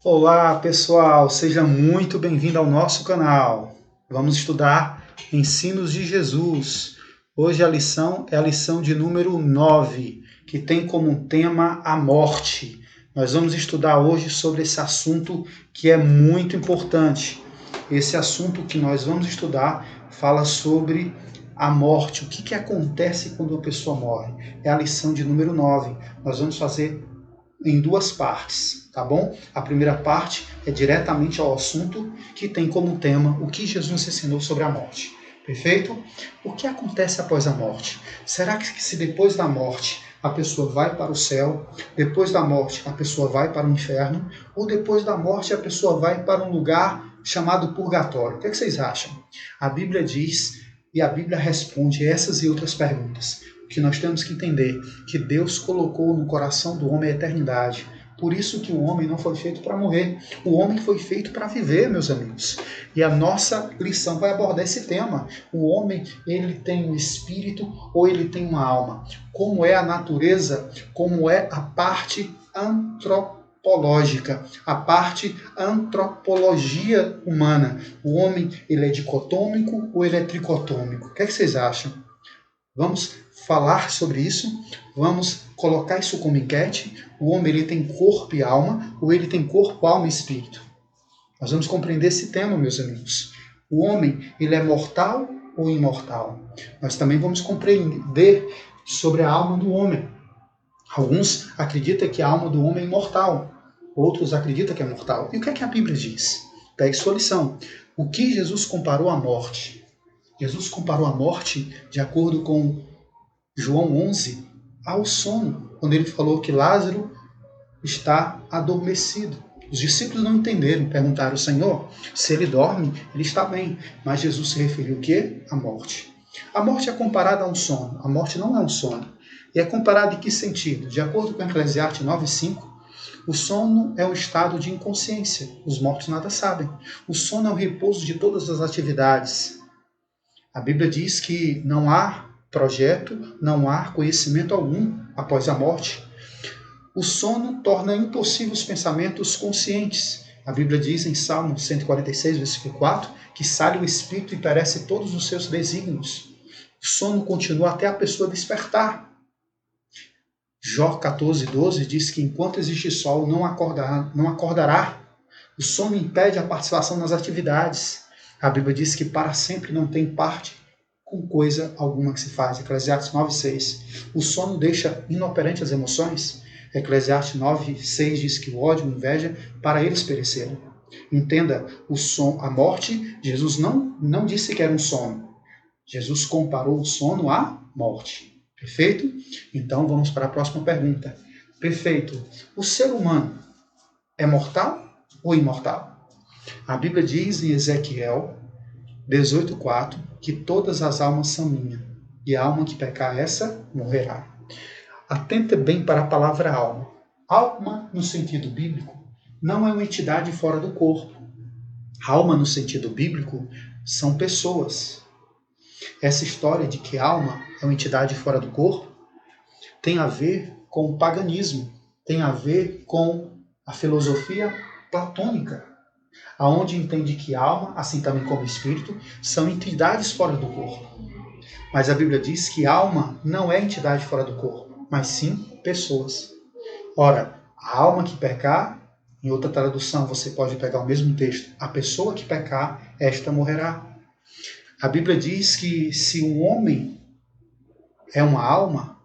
Olá, pessoal, seja muito bem-vindo ao nosso canal. Vamos estudar Ensinos de Jesus. Hoje a lição é a lição de número 9, que tem como tema a morte. Nós vamos estudar hoje sobre esse assunto que é muito importante. Esse assunto que nós vamos estudar fala sobre a morte, o que acontece quando uma pessoa morre. É a lição de número 9. Nós vamos fazer em duas partes, tá bom? A primeira parte é diretamente ao assunto que tem como tema o que Jesus ensinou sobre a morte. Perfeito? O que acontece após a morte? Será que se depois da morte a pessoa vai para o céu, depois da morte a pessoa vai para o inferno, ou depois da morte a pessoa vai para um lugar chamado purgatório? O que vocês acham? A Bíblia diz e a Bíblia responde essas e outras perguntas. O que nós temos que entender que Deus colocou no coração do homem a eternidade. Por isso que o homem não foi feito para morrer. O homem foi feito para viver, meus amigos. E a nossa lição vai abordar esse tema. O homem, ele tem um espírito ou ele tem uma alma? Como é a natureza? Como é a parte antropológica, a parte antropologia humana? O homem, ele é dicotômico ou ele é tricotômico? O que vocês acham? Vamos falar sobre isso, vamos colocar isso como enquete. O homem ele tem corpo e alma, ou ele tem corpo, alma e espírito? Nós vamos compreender esse tema, meus amigos. O homem ele é mortal ou imortal? Nós também vamos compreender sobre a alma do homem. Alguns acreditam que a alma do homem é imortal, outros acreditam que é mortal. E o que é que a Bíblia diz? Pegue sua lição. O que Jesus comparou à morte? Jesus comparou a morte, de acordo com João 11, ao sono, quando ele falou que Lázaro está adormecido. Os discípulos não entenderam, perguntaram: Senhor, se ele dorme, ele está bem. Mas Jesus se referiu o quê? À morte. A morte é comparada a um sono. A morte não é um sono. E é comparada em que sentido? De acordo com Eclesiastes 9:5, o sono é um estado de inconsciência. Os mortos nada sabem. O sono é o repouso de todas as atividades. A Bíblia diz que não há projeto, não há conhecimento algum após a morte. O sono torna impossível os pensamentos conscientes. A Bíblia diz em Salmo 146, versículo 4, que sai o espírito e perece todos os seus desígnios. O sono continua até a pessoa despertar. Jó 14:12 diz que enquanto existe sol, não acordará. O sono impede a participação nas atividades. A Bíblia diz que para sempre não tem parte com coisa alguma que se faz. Eclesiastes 9:6. O sono deixa inoperante as emoções. Eclesiastes 9:6 diz que o ódio e a inveja para eles pereceram. Entenda, a morte, Jesus não disse que era um sono. Jesus comparou o sono à morte. Perfeito? Então vamos para a próxima pergunta. Perfeito. O ser humano é mortal ou imortal? A Bíblia diz em Ezequiel 18:4 que todas as almas são minhas, e a alma que pecar essa morrerá. Atenta bem para a palavra alma. Alma, no sentido bíblico, não é uma entidade fora do corpo. Alma, no sentido bíblico, são pessoas. Essa história de que alma é uma entidade fora do corpo tem a ver com o paganismo, tem a ver com a filosofia platônica, aonde entende que alma, assim também como espírito, são entidades fora do corpo. Mas a Bíblia diz que alma não é entidade fora do corpo, mas sim pessoas. Ora, a alma que pecar, em outra tradução você pode pegar o mesmo texto, a pessoa que pecar, esta morrerá. A Bíblia diz que se um homem é uma alma,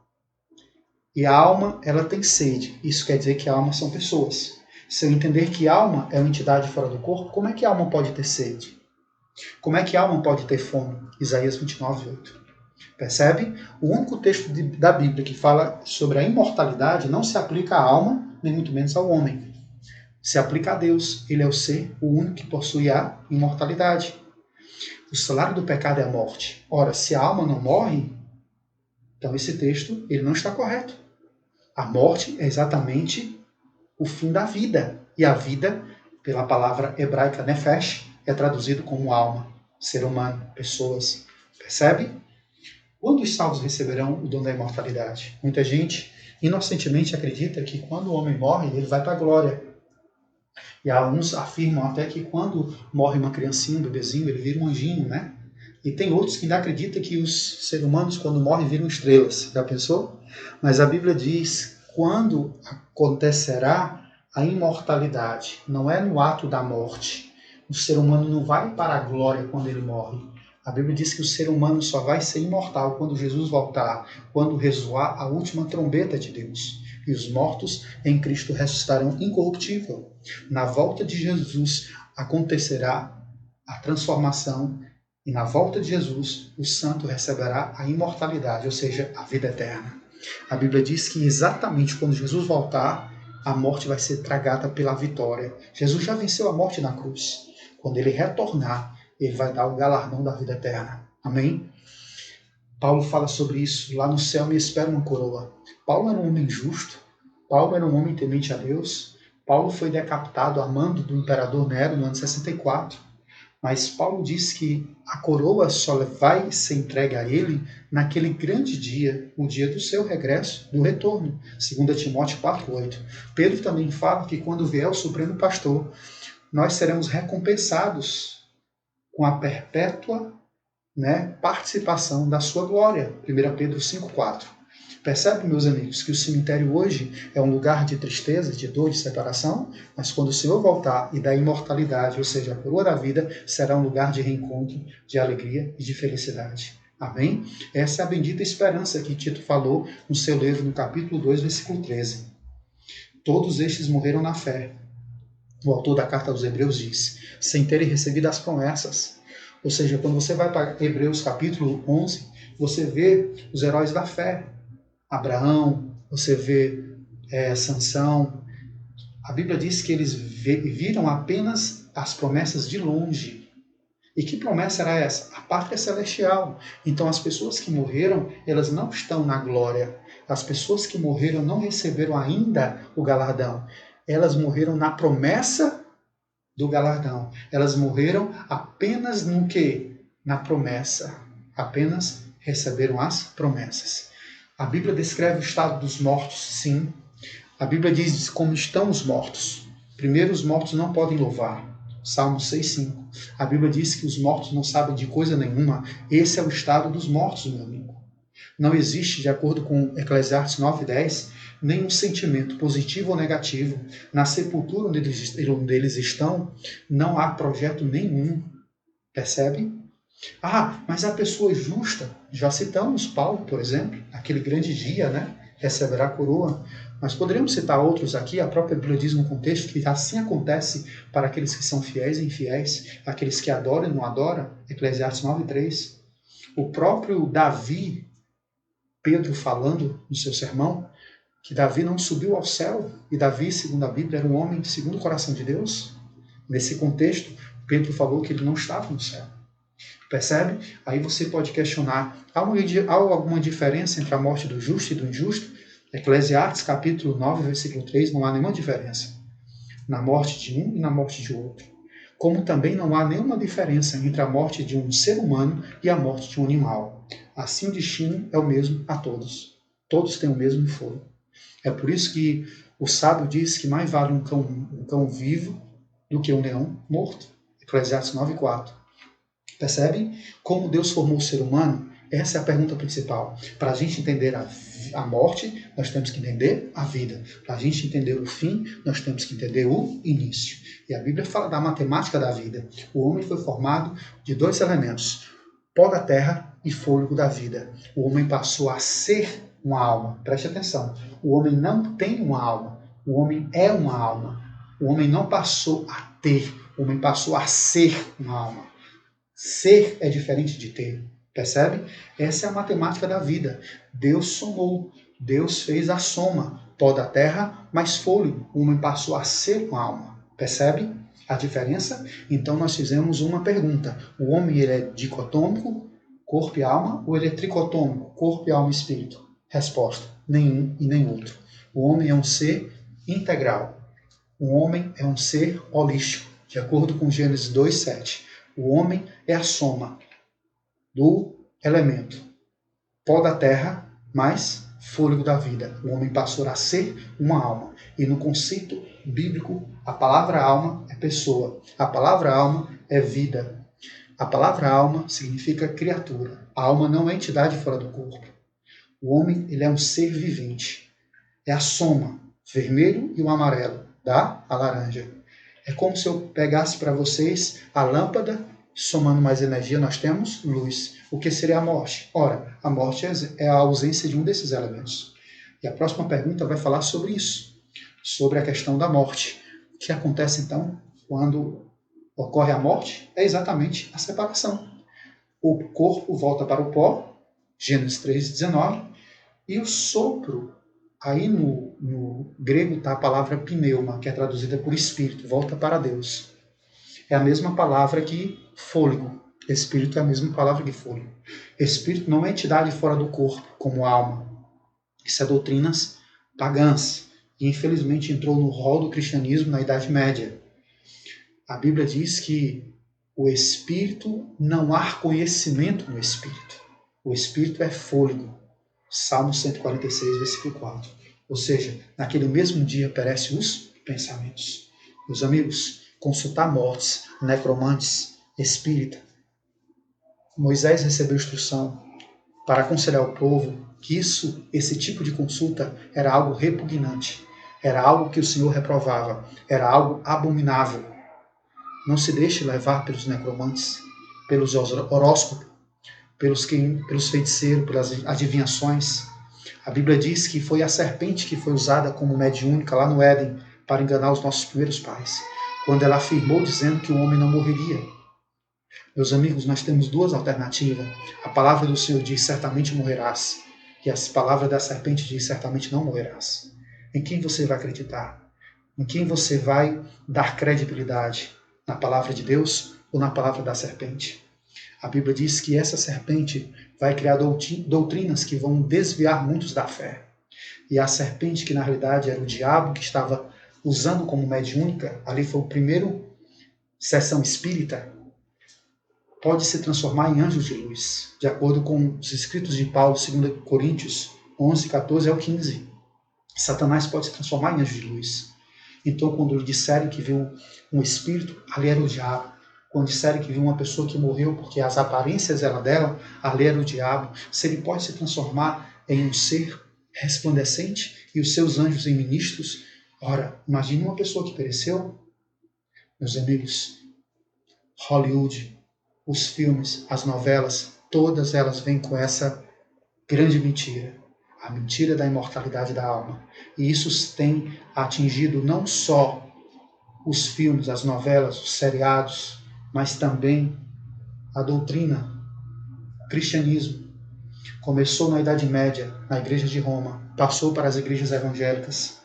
e a alma ela tem sede, isso quer dizer que a alma são pessoas. Se eu entender que alma é uma entidade fora do corpo, como é que a alma pode ter sede? Como é que a alma pode ter fome? Isaías 29:8. Percebe? O único texto da Bíblia que fala sobre a imortalidade não se aplica à alma, nem muito menos ao homem. Se aplica a Deus. Ele é o ser, o único que possui a imortalidade. O salário do pecado é a morte. Ora, se a alma não morre, então esse texto ele não está correto. A morte é exatamente o fim da vida. E a vida, pela palavra hebraica nefesh, é traduzido como alma, ser humano, pessoas. Percebe? Quando os salvos receberão o dom da imortalidade? Muita gente inocentemente acredita que quando o homem morre, ele vai para a glória. E alguns afirmam até que quando morre uma criancinha, um bebezinho, ele vira um anjinho, né? E tem outros que ainda acreditam que os seres humanos, quando morrem, viram estrelas. Já pensou? Mas a Bíblia diz quando acontecerá a imortalidade. Não é no ato da morte. O ser humano não vai para a glória quando ele morre. A Bíblia diz que o ser humano só vai ser imortal quando Jesus voltar, quando ressoar a última trombeta de Deus. E os mortos em Cristo ressuscitarão incorruptível. Na volta de Jesus acontecerá a transformação e na volta de Jesus o santo receberá a imortalidade, ou seja, a vida eterna. A Bíblia diz que exatamente quando Jesus voltar, a morte vai ser tragada pela vitória. Jesus já venceu a morte na cruz. Quando ele retornar, ele vai dar o galardão da vida eterna. Amém? Paulo fala sobre isso. Lá no céu me espera uma coroa. Paulo era um homem justo. Paulo era um homem temente a Deus. Paulo foi decapitado a mando do imperador Nero no ano 64. Mas Paulo diz que a coroa só vai ser entregue a ele naquele grande dia, o dia do seu regresso, do retorno. 2 Timóteo 4,8. Pedro também fala que quando vier o Supremo Pastor, nós seremos recompensados com a perpétua participação da sua glória. 1 Pedro 5,4. Percebe, meus amigos, que o cemitério hoje é um lugar de tristeza, de dor, de separação, mas quando o Senhor voltar e da imortalidade, ou seja, a coroa da vida, será um lugar de reencontro, de alegria e de felicidade. Amém? Essa é a bendita esperança que Tito falou no seu livro, no capítulo 2, versículo 13. Todos estes morreram na fé. O autor da carta aos Hebreus diz, sem terem recebido as promessas. Ou seja, quando você vai para Hebreus capítulo 11, você vê os heróis da fé. Abraão, você vê Sansão. A Bíblia diz que eles viram apenas as promessas de longe. E que promessa era essa? A pátria celestial. Então as pessoas que morreram, elas não estão na glória. As pessoas que morreram não receberam ainda o galardão. Elas morreram na promessa do galardão. Elas morreram apenas no quê? Na promessa. Apenas receberam as promessas. A Bíblia descreve o estado dos mortos, sim. A Bíblia diz como estão os mortos. Primeiro, os mortos não podem louvar. Salmo 6,5. A Bíblia diz que os mortos não sabem de coisa nenhuma. Esse é o estado dos mortos, meu amigo. Não existe, de acordo com Eclesiastes 9,10, nenhum sentimento positivo ou negativo. Na sepultura onde eles estão, não há projeto nenhum. Percebe? Ah, mas a pessoa justa, já citamos Paulo, por exemplo, aquele grande dia, receberá a coroa. Mas poderíamos citar outros aqui, a própria Bíblia diz no contexto que assim acontece para aqueles que são fiéis e infiéis, aqueles que adoram e não adoram, Eclesiastes 9,3. O próprio Davi, Pedro falando no seu sermão, que Davi não subiu ao céu, e Davi, segundo a Bíblia, era um homem segundo o coração de Deus. Nesse contexto, Pedro falou que ele não estava no céu. Percebe? Aí você pode questionar, há alguma diferença entre a morte do justo e do injusto? Eclesiastes capítulo 9, versículo 3, não há nenhuma diferença na morte de um e na morte de outro. Como também não há nenhuma diferença entre a morte de um ser humano e a morte de um animal. Assim o destino é o mesmo a todos. Todos têm o mesmo fogo. É por isso que o sábio diz que mais vale um cão vivo do que um leão morto. Eclesiastes 9,4. Percebe como Deus formou o ser humano? Essa é a pergunta principal. Para a gente entender a morte, nós temos que entender a vida. Para a gente entender o fim, nós temos que entender o início. E a Bíblia fala da matemática da vida. O homem foi formado de dois elementos, pó da terra e fôlego da vida. O homem passou a ser uma alma. Preste atenção. O homem não tem uma alma. O homem é uma alma. O homem não passou a ter. O homem passou a ser uma alma. Ser é diferente de ter, percebe? Essa é a matemática da vida. Deus somou, Deus fez a soma. Pó da terra mais fôlego. O homem passou a ser uma alma, percebe a diferença? Então nós fizemos uma pergunta. O homem ele é dicotômico, corpo e alma, ou ele é tricotômico, corpo, alma e espírito? Resposta, nenhum e nem outro. O homem é um ser integral. O homem é um ser holístico, de acordo com Gênesis 2,7. O homem é a soma do elemento pó da terra mais fôlego da vida. O homem passou a ser uma alma. E no conceito bíblico, a palavra alma é pessoa. A palavra alma é vida. A palavra alma significa criatura. A alma não é entidade fora do corpo. O homem, ele é um ser vivente. É a soma, vermelho e o amarelo, dá a laranja. É como se eu pegasse para vocês a lâmpada, somando mais energia, nós temos luz. O que seria a morte? Ora, a morte é a ausência de um desses elementos. E a próxima pergunta vai falar sobre isso, sobre a questão da morte. O que acontece então quando ocorre a morte? É exatamente a separação. O corpo volta para o pó, Gênesis 3,19, e o sopro, aí no grego está a palavra pneuma, que é traduzida por espírito, volta para Deus. É a mesma palavra que fôlego. Espírito é a mesma palavra que fôlego. Espírito não é entidade fora do corpo, como alma. Isso é doutrinas pagãs. E infelizmente entrou no rol do cristianismo na Idade Média. A Bíblia diz que o Espírito, não há conhecimento no Espírito. O Espírito é fôlego. Salmo 146, versículo 4. Ou seja, naquele mesmo dia perecem os pensamentos. Meus amigos, consultar mortes, necromantes, espírita. Moisés recebeu instrução para aconselhar o povo que esse tipo de consulta era algo repugnante, era algo que o Senhor reprovava, era algo abominável. Não se deixe levar pelos necromantes, pelos horóscopos, pelos feiticeiros, pelas adivinhações. A Bíblia diz que foi a serpente que foi usada como mediúnica lá no Éden para enganar os nossos primeiros pais, quando ela afirmou dizendo que o homem não morreria. Meus amigos, nós temos duas alternativas. A palavra do Senhor diz, certamente morrerás. E a palavra da serpente diz, certamente não morrerás. Em quem você vai acreditar? Em quem você vai dar credibilidade? Na palavra de Deus ou na palavra da serpente? A Bíblia diz que essa serpente vai criar doutrinas que vão desviar muitos da fé. E a serpente, que na realidade era o diabo que estava usando como mediúnica, ali foi o primeiro sessão espírita, pode se transformar em anjos de luz, de acordo com os escritos de Paulo, 2 Coríntios 11, 14 ao 15. Satanás pode se transformar em anjo de luz. Então, quando disserem que viu um espírito, ali era o diabo. Quando disserem que viu uma pessoa que morreu porque as aparências eram dela, ali era o diabo. Se ele pode se transformar em um ser resplandecente e os seus anjos em ministros, ora, imagine uma pessoa que pereceu. Meus amigos, Hollywood, os filmes, as novelas, todas elas vêm com essa grande mentira. A mentira da imortalidade da alma. E isso tem atingido não só os filmes, as novelas, os seriados, mas também a doutrina, o cristianismo. Começou na Idade Média, na Igreja de Roma, passou para as igrejas evangélicas.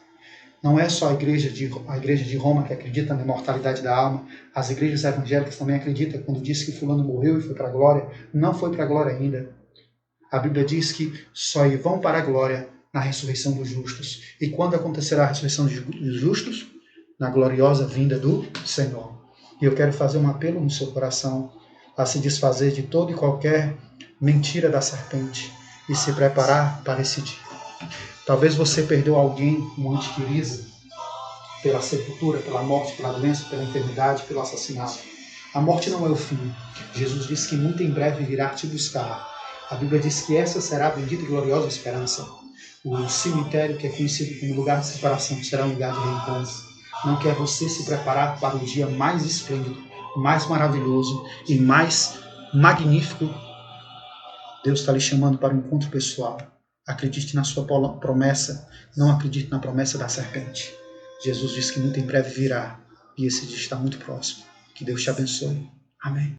Não é só a igreja de Roma que acredita na imortalidade da alma, as igrejas evangélicas também acreditam. Quando diz que fulano morreu e foi para a glória, não foi para a glória ainda. A Bíblia diz que só vão para a glória na ressurreição dos justos. E quando acontecerá a ressurreição dos justos? Na gloriosa vinda do Senhor. E eu quero fazer um apelo no seu coração a se desfazer de toda e qualquer mentira da serpente e se preparar para esse dia. Talvez você perdeu alguém, um ente querido, pela sepultura, pela morte, pela doença, pela enfermidade, pelo assassinato. A morte não é o fim. Jesus disse que muito em breve virá te buscar. A Bíblia diz que essa será a bendita e gloriosa esperança. O cemitério, que é conhecido como lugar de separação, será um lugar de reencontro. Não quer você se preparar para o dia mais esplêndido, mais maravilhoso e mais magnífico? Deus está lhe chamando para um encontro pessoal. Acredite na sua promessa, não acredite na promessa da serpente. Jesus disse que muito em breve virá e esse dia está muito próximo. Que Deus te abençoe. Amém.